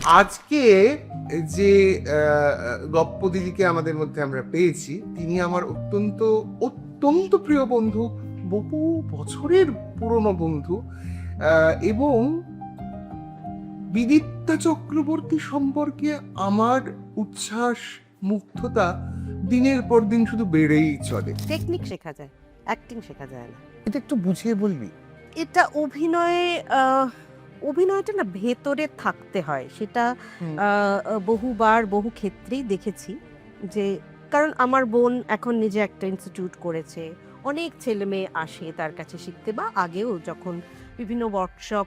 আজকে যে গপ্প দিদিকে আমাদের মধ্যে আমরা পেয়েছি, তিনি আমার অত্যন্ত অত্যন্ত প্রিয় বন্ধু, বহু বছরের পুরনো বন্ধু, এবং বিদিতা চক্রবর্তী সম্পর্কে আমার উচ্ছ্বাস, মুগ্ধতা দিনের পর দিন শুধু বেড়েই চলে। টেকনিক শেখা যায়, অ্যাক্টিং শেখা যায় না। এটা একটু বুঝিয়ে বলবি? এটা অভিনয়টা না ভেতরে থাকতে হয়, সেটা বহুবার বহু ক্ষেত্রেই দেখেছি যে, কারণ আমার বোন এখন নিজে একটা ইনস্টিটিউট করেছে, অনেক ছেলে মেয়ে আসে তার কাছে শিখতে, বা আগেও যখন বিভিন্ন ওয়ার্কশপ,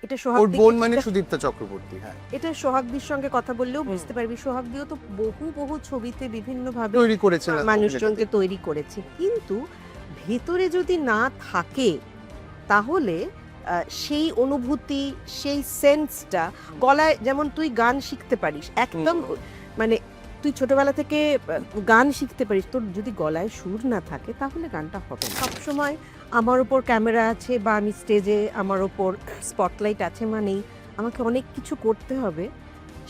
এটা ওর বোন মানে সুদীপ্তা চক্রবর্তী। হ্যাঁ, এটা সোহাগদির সঙ্গে কথা বললেও বুঝতে পারবি, সোহাগদিও তো বহু বহু ছবিতে বিভিন্ন ভাবে তৈরি করেছে মানুষজনকে তৈরি করেছে, কিন্তু ভেতরে যদি না থাকে তাহলে সেই অনুভূতি, সেই সেন্সটা গলায়, যেমন তুই গান শিখতে পারিস একদম, মানে তুই ছোটবেলা থেকে গান শিখতে পারিস, তোর যদি গলায় সুর না থাকে তাহলে গানটা হবে না। সবসময় আমার ওপর ক্যামেরা আছে বা আমি স্টেজে আমার ওপর স্পটলাইট আছে মানেই আমাকে অনেক কিছু করতে হবে,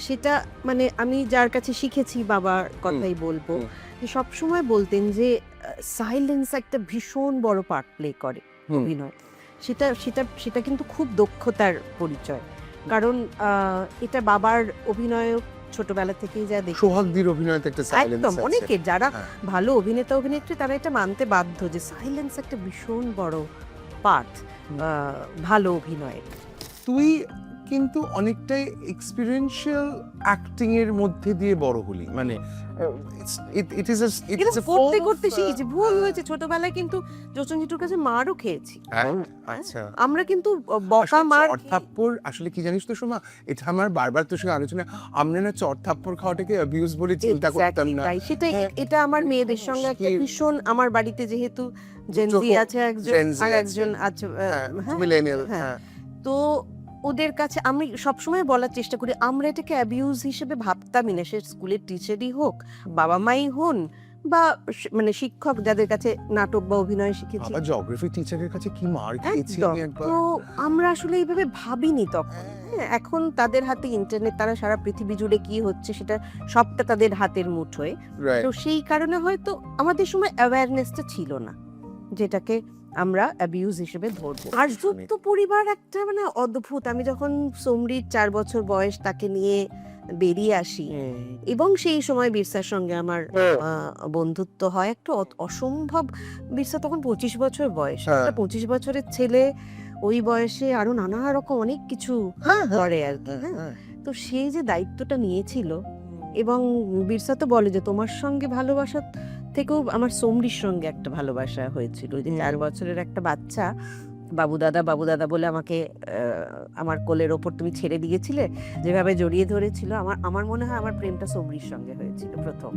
সেটা মানে আমি যার কাছে শিখেছি, বাবার কথাই বলবো, যে সবসময় বলতেন যে সাইলেন্স একটা ভীষণ বড় পার্ট প্লে করে অভিনয়। সেটা সেটা সেটা কিন্তু খুব দক্ষতার পরিচয়, কারণ এটা বাবার অভিনয় ছোটবেলা থেকেই যা দেখি, সোহাগদির অভিনয়তে একটা সাইলেন্স একদম আছে। অনেকে যারা ভালো অভিনেতা অভিনেত্রী তারা এটা মানতে বাধ্য যে সাইলেন্স একটা ভীষণ বড় পার্ট ভালো অভিনয়। তুই কিন্তু অনেকটাই এক্সপেরিয়েন্সিয়াল অ্যাক্টিং এর মধ্যে দিয়ে বড় হলি, মানে ইট ইজ করতে করতে শিখেছি, ভুল হয়েছে ছোটবেলায়, কিন্তু যোচন জিটুর কাছে মারও খেয়েছি। আচ্ছা, আমরা কিন্তু বকা মার চড়-থাপ্পড় আসলে কি জানিস তো সোমা, এটা আমার বারবার তোর সঙ্গে আলোচনা, আমরা না চড়-থাপ্পড় খাওয়াটাকে অ্যাবিউজ বলে চিন্তা করতাম না। সেটাই, এটা আমার মেয়েদের সঙ্গে একটা ভীষণ, আমার বাড়িতে যেহেতু জেনজি আছে একজন আর একজন আছে মিলেনিয়াল, তো ওদের কাছে আমি সবসময় বলার চেষ্টা করি আমরা এটাকে অ্যাবিউজ হিসেবে ভাবতামই না, সে স্কুলের টিচারই হোক, বাবা মাই হন, বা মানে শিক্ষক যাদের কাছে নাটক বা অভিনয় শিখেছি, জিওগ্রাফি টিচারের কাছে কি মার খেয়েছি আমি একবার। তো আমরা আসলে এইভাবে ভাবিনি তখন। এখন তাদের হাতে ইন্টারনেট, তারা সারা পৃথিবী জুড়ে কি হচ্ছে সেটা সবটা তাদের হাতের মুঠোয়, তো সেই কারণে হয়তো আমাদের সময় অ্যাওয়ারনেসটা ছিল না, যেটাকে আমরা অ্যাবিউজ হিসেবে ধরবো। আর যুক্ত পরিবার একটা মানে অদ্ভুত, আমি যখন সোমরির 4 বছর বয়স তাকে নিয়ে বেরিয়ে আসি, এবং সেই সময় বিরসার সঙ্গে আমার বন্ধুত্ব হয়, একটা অসম্ভব, বিরসা তখন 25 বছর বয়স, একটা 25 বছরের ছেলে ওই বয়সে আরো নানা রকম অনেক কিছু করে আর কি। তো সেই যে দায়িত্বটা নিয়েছিল, এবং বিরসা তো বলে যে তোমার সঙ্গে ভালোবাসা থেকেও আমার সোমরির সঙ্গে একটা ভালোবাসা হয়েছিল, যে 4 বছরের একটা বাচ্চা বাবু দাদা বলে আমাকে আমার কোলের ওপর তুমি ছেড়ে দিয়েছিলে, যেভাবে জড়িয়ে ধরেছিল, আমার মনে হয় আমার প্রেমটা সোমরির সঙ্গে হয়েছিল প্রথম।